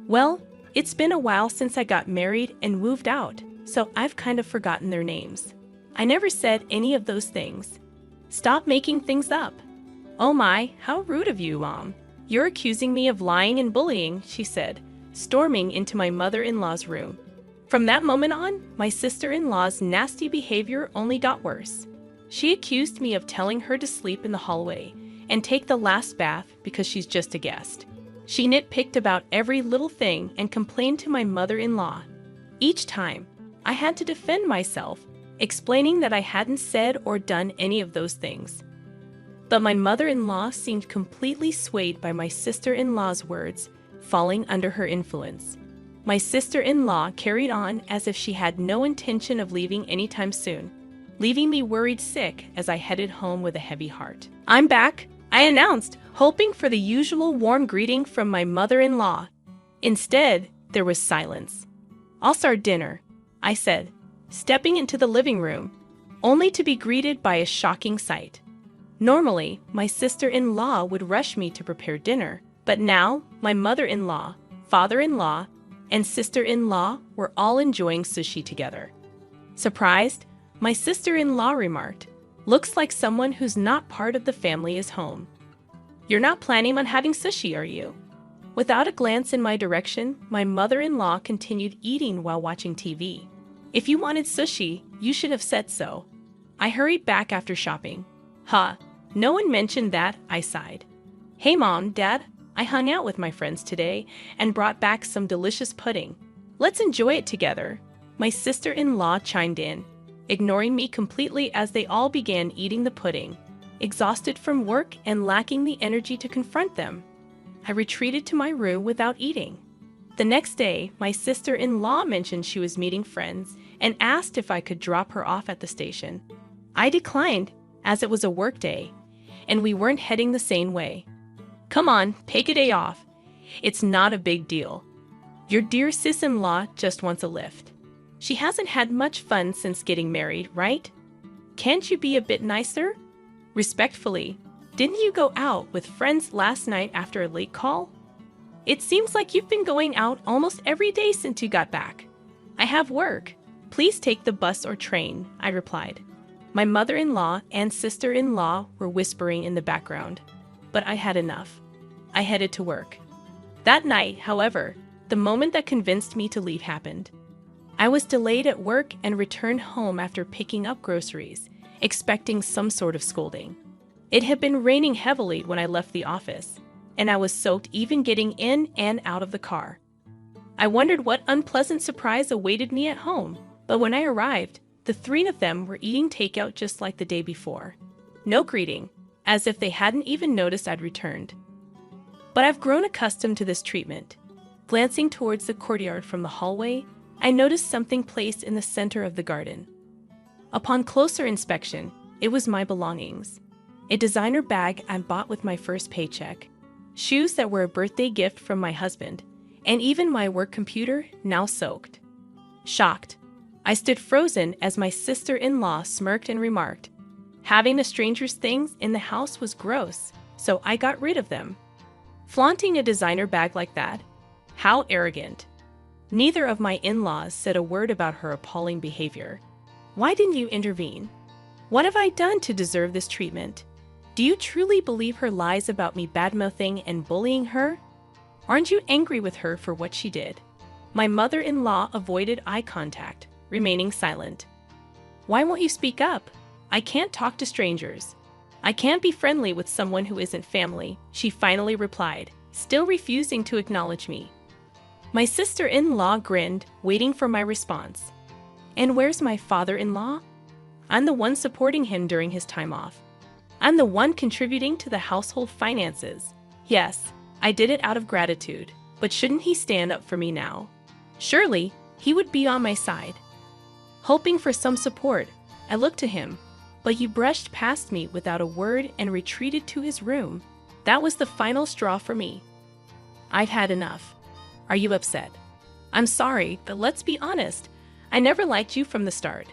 "Well, it's been a while since I got married and moved out, so I've kind of forgotten their names. I never said any of those things. Stop making things up." "Oh my, how rude of you, Mom. You're accusing me of lying and bullying," she said, storming into my mother-in-law's room. From that moment on, my sister-in-law's nasty behavior only got worse. She accused me of telling her to sleep in the hallway and take the last bath because she's just a guest. She nitpicked about every little thing and complained to my mother-in-law. Each time, I had to defend myself, explaining that I hadn't said or done any of those things. But my mother-in-law seemed completely swayed by my sister-in-law's words, falling under her influence. My sister-in-law carried on as if she had no intention of leaving anytime soon, leaving me worried sick as I headed home with a heavy heart. "I'm back," I announced, hoping for the usual warm greeting from my mother-in-law. Instead, there was silence. "I'll start dinner," I said, stepping into the living room, only to be greeted by a shocking sight. Normally, my sister-in-law would rush me to prepare dinner, but now my mother-in-law, father-in-law, and sister-in-law were all enjoying sushi together. Surprised, my sister-in-law remarked, "Looks like someone who's not part of the family is home. You're not planning on having sushi, are you?" Without a glance in my direction, my mother-in-law continued eating while watching TV. "If you wanted sushi, you should have said so." I hurried back after shopping. "Huh, no one mentioned that," I sighed. "Hey Mom, Dad, I hung out with my friends today and brought back some delicious pudding. Let's enjoy it together." My sister-in-law chimed in, ignoring me completely as they all began eating the pudding, exhausted from work and lacking the energy to confront them. I retreated to my room without eating. The next day, my sister-in-law mentioned she was meeting friends and asked if I could drop her off at the station. I declined, as it was a work day, and we weren't heading the same way. "Come on, take a day off. It's not a big deal. Your dear sis-in-law just wants a lift. She hasn't had much fun since getting married, right? Can't you be a bit nicer? Respectfully, didn't you go out with friends last night after a late call? It seems like you've been going out almost every day since you got back." "I have work. Please take the bus or train," I replied. My mother-in-law and sister-in-law were whispering in the background, but I had enough. I headed to work. That night, however, the moment that convinced me to leave happened. I was delayed at work and returned home after picking up groceries, expecting some sort of scolding. It had been raining heavily when I left the office, and I was soaked even getting in and out of the car. I wondered what unpleasant surprise awaited me at home, but when I arrived, the three of them were eating takeout just like the day before. No greeting, as if they hadn't even noticed I'd returned. But I've grown accustomed to this treatment. Glancing towards the courtyard from the hallway, I noticed something placed in the center of the garden. Upon closer inspection, it was my belongings. A designer bag I bought with my first paycheck, shoes that were a birthday gift from my husband, and even my work computer, now soaked. Shocked, I stood frozen as my sister-in-law smirked and remarked, "Having a stranger's things in the house was gross, so I got rid of them." Flaunting a designer bag like that? How arrogant. Neither of my in-laws said a word about her appalling behavior. Why didn't you intervene? What have I done to deserve this treatment? Do you truly believe her lies about me badmouthing and bullying her? Aren't you angry with her for what she did? My mother-in-law avoided eye contact, remaining silent. Why won't you speak up? I can't talk to strangers. I can't be friendly with someone who isn't family, she finally replied, still refusing to acknowledge me. My sister-in-law grinned, waiting for my response. And where's my father-in-law? I'm the one supporting him during his time off. I'm the one contributing to the household finances. Yes, I did it out of gratitude, but shouldn't he stand up for me now? Surely, he would be on my side. Hoping for some support, I looked to him, but he brushed past me without a word and retreated to his room. That was the final straw for me. I've had enough. Are you upset? I'm sorry, but let's be honest. I never liked you from the start.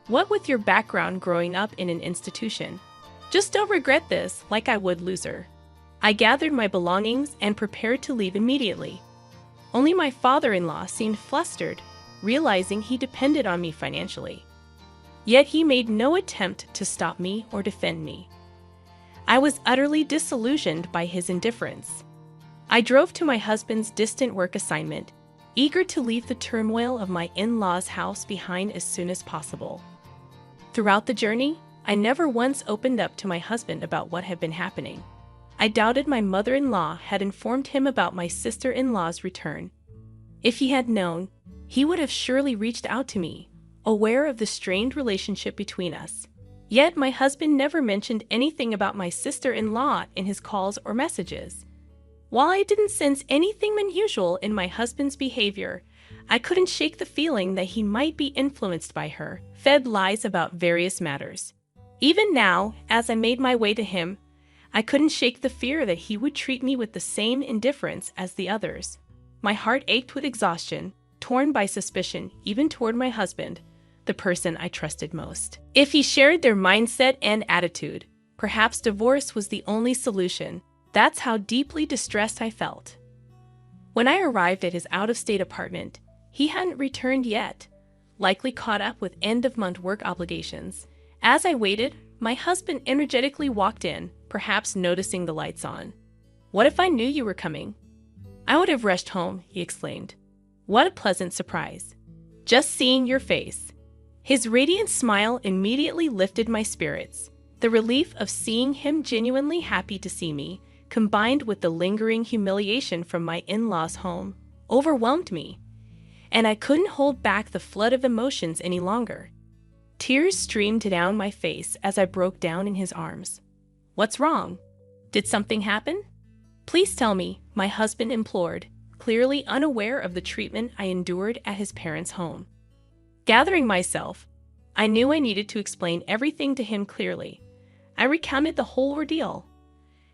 What with your background growing up in an institution? Just don't regret this like I would loser. I gathered my belongings and prepared to leave immediately. Only my father-in-law seemed flustered, realizing he depended on me financially. Yet he made no attempt to stop me or defend me. I was utterly disillusioned by his indifference. I drove to my husband's distant work assignment, eager to leave the turmoil of my in-laws' house behind as soon as possible. Throughout the journey, I never once opened up to my husband about what had been happening. I doubted my mother-in-law had informed him about my sister-in-law's return. If he had known, he would have surely reached out to me, aware of the strained relationship between us. Yet my husband never mentioned anything about my sister-in-law in his calls or messages. While I didn't sense anything unusual in my husband's behavior, I couldn't shake the feeling that he might be influenced by her, fed lies about various matters. Even now, as I made my way to him, I couldn't shake the fear that he would treat me with the same indifference as the others. My heart ached with exhaustion, torn by suspicion even toward my husband, the person I trusted most. If he shared their mindset and attitude, perhaps divorce was the only solution. That's how deeply distressed I felt. When I arrived at his out-of-state apartment, he hadn't returned yet, likely caught up with end-of-month work obligations. As I waited, my husband energetically walked in, perhaps noticing the lights on. "What if I knew you were coming?" "I would have rushed home," he exclaimed. "What a pleasant surprise. Just seeing your face." His radiant smile immediately lifted my spirits. The relief of seeing him genuinely happy to see me, combined with the lingering humiliation from my in-laws' home, overwhelmed me, and I couldn't hold back the flood of emotions any longer. Tears streamed down my face as I broke down in his arms. "What's wrong? Did something happen? Please tell me," my husband implored, clearly unaware of the treatment I endured at his parents' home. Gathering myself, I knew I needed to explain everything to him clearly. I recounted the whole ordeal.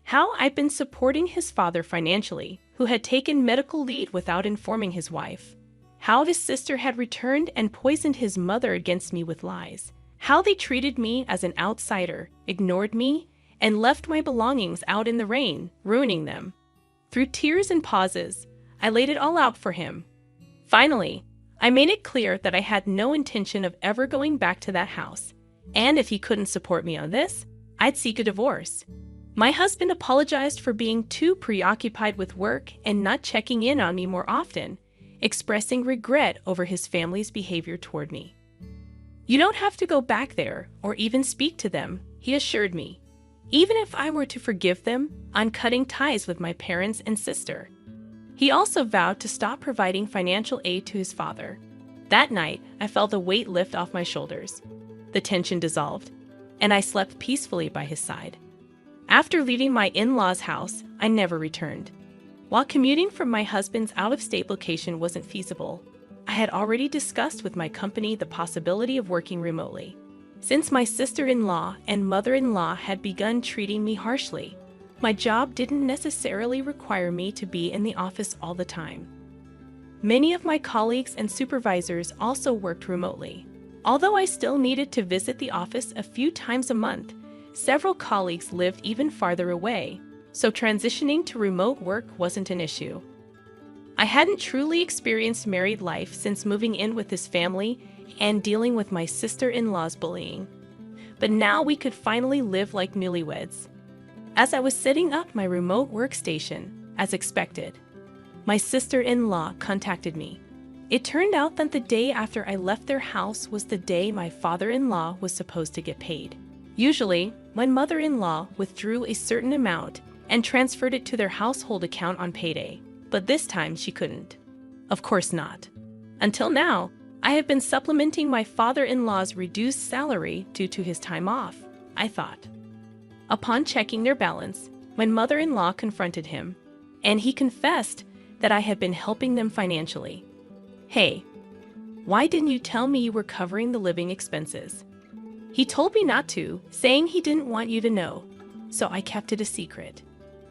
How I'd been supporting his father financially, who had taken medical leave without informing his wife. How his sister had returned and poisoned his mother against me with lies. How they treated me as an outsider, ignored me, and left my belongings out in the rain, ruining them. Through tears and pauses, I laid it all out for him. Finally, I made it clear that I had no intention of ever going back to that house, and if he couldn't support me on this, I'd seek a divorce. My husband apologized for being too preoccupied with work and not checking in on me more often, expressing regret over his family's behavior toward me. "You don't have to go back there or even speak to them," he assured me. Even if I were to forgive them, I'm cutting ties with my parents and sister. He also vowed to stop providing financial aid to his father. That night, I felt a weight lift off my shoulders. The tension dissolved, and I slept peacefully by his side. After leaving my in-laws' house, I never returned. While commuting from my husband's out-of-state location wasn't feasible, I had already discussed with my company the possibility of working remotely. Since my sister-in-law and mother-in-law had begun treating me harshly, my job didn't necessarily require me to be in the office all the time. Many of my colleagues and supervisors also worked remotely. Although I still needed to visit the office a few times a month, several colleagues lived even farther away, so transitioning to remote work wasn't an issue. I hadn't truly experienced married life since moving in with his family and dealing with my sister-in-law's bullying. But now we could finally live like newlyweds. As I was setting up my remote workstation, as expected, my sister-in-law contacted me. It turned out that the day after I left their house was the day my father-in-law was supposed to get paid. Usually, my mother-in-law withdrew a certain amount and transferred it to their household account on payday, but this time she couldn't. Of course not. Until now, I have been supplementing my father-in-law's reduced salary due to his time off, I thought. Upon checking their balance, my mother-in-law confronted him, and he confessed that I had been helping them financially. Hey, why didn't you tell me you were covering the living expenses? He told me not to, saying he didn't want you to know, so I kept it a secret.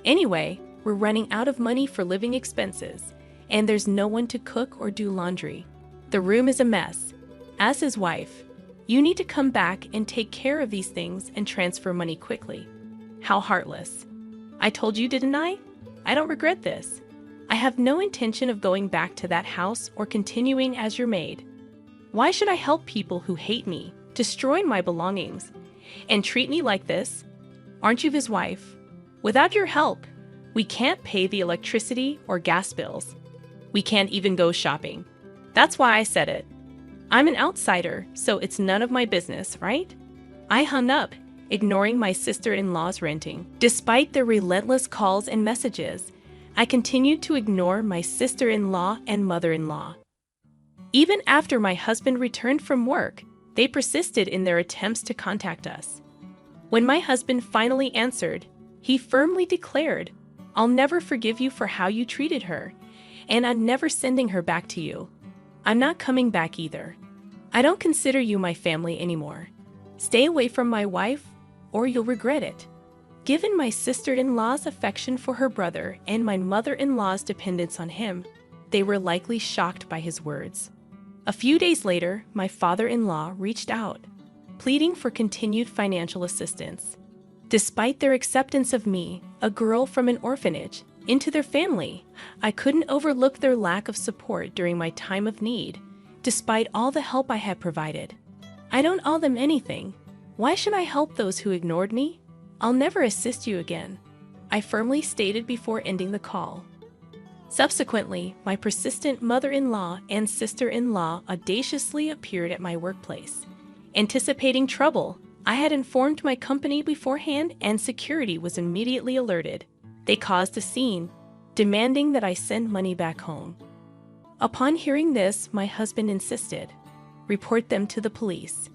Anyway, we're running out of money for living expenses, and there's no one to cook or do laundry. The room is a mess. As his wife, you need to come back and take care of these things and transfer money quickly. How heartless. I told you, didn't I? I don't regret this. I have no intention of going back to that house or continuing as your maid. Why should I help people who hate me, destroy my belongings, and treat me like this? Aren't you his wife? Without your help, we can't pay the electricity or gas bills. We can't even go shopping. That's why I said it. I'm an outsider, so it's none of my business, right? I hung up, ignoring my sister-in-law's ranting. Despite their relentless calls and messages, I continued to ignore my sister-in-law and mother-in-law. Even after my husband returned from work, they persisted in their attempts to contact us. When my husband finally answered, he firmly declared, "I'll never forgive you for how you treated her, and I'm never sending her back to you. I'm not coming back either. I don't consider you my family anymore. Stay away from my wife, or you'll regret it." Given my sister-in-law's affection for her brother and my mother-in-law's dependence on him, they were likely shocked by his words. A few days later, my father-in-law reached out, pleading for continued financial assistance. Despite their acceptance of me, a girl from an orphanage, into their family, I couldn't overlook their lack of support during my time of need, despite all the help I had provided. I don't owe them anything. Why should I help those who ignored me? I'll never assist you again, I firmly stated before ending the call. Subsequently, my persistent mother-in-law and sister-in-law audaciously appeared at my workplace. Anticipating trouble, I had informed my company beforehand and security was immediately alerted. They caused a scene, demanding that I send money back home. Upon hearing this, my husband insisted, report them to the police.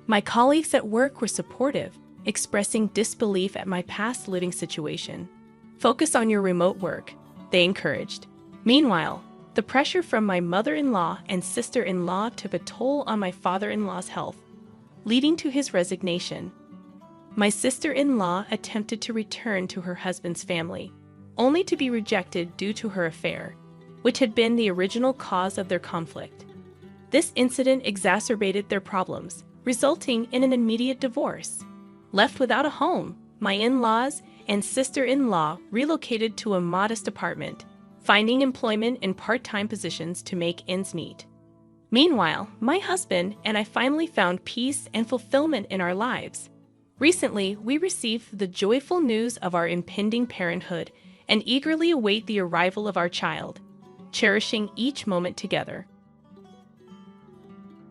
My colleagues at work were supportive, expressing disbelief at my past living situation. Focus on your remote work, they encouraged. Meanwhile, the pressure from my mother-in-law and sister-in-law took a toll on my father-in-law's health, leading to his resignation. My sister-in-law attempted to return to her husband's family, only to be rejected due to her affair, which had been the original cause of their conflict. This incident exacerbated their problems, resulting in an immediate divorce. Left without a home, my in-laws and sister-in-law relocated to a modest apartment, finding employment in part-time positions to make ends meet. Meanwhile, my husband and I finally found peace and fulfillment in our lives. Recently, we received the joyful news of our impending parenthood and eagerly await the arrival of our child, cherishing each moment together.